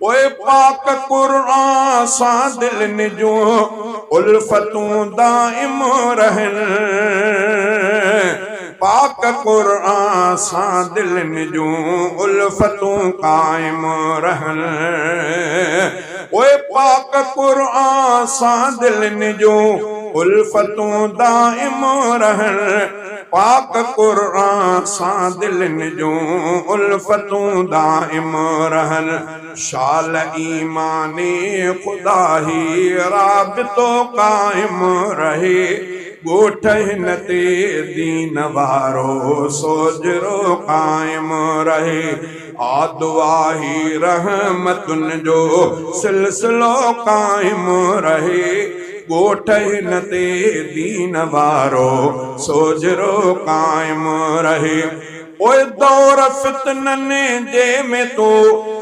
ओए पाक कुरान सा दिल निजो उल्फतूं दाइम रहन। पाक कुरान सा दिल निजो उल्फतूं कायम रहन। ओए पाक कुरान सा दिल निजो उल्फतूं दाइम रहन। पाक कुरान सा दिल निजो उल्फतूं दाइम रहन। शाल ईमाने खुदा ही राबितो कायम रहे। ॻोठ हिन ते दीन वारो सोजरो कायम रहे। आ दुआ ही रहमतुनि जो सिलसिलो कायम रहे। ॻोठ हिन ते दीन वारो सोजरो कायम रहे। ओए दौर फितननि जे में तो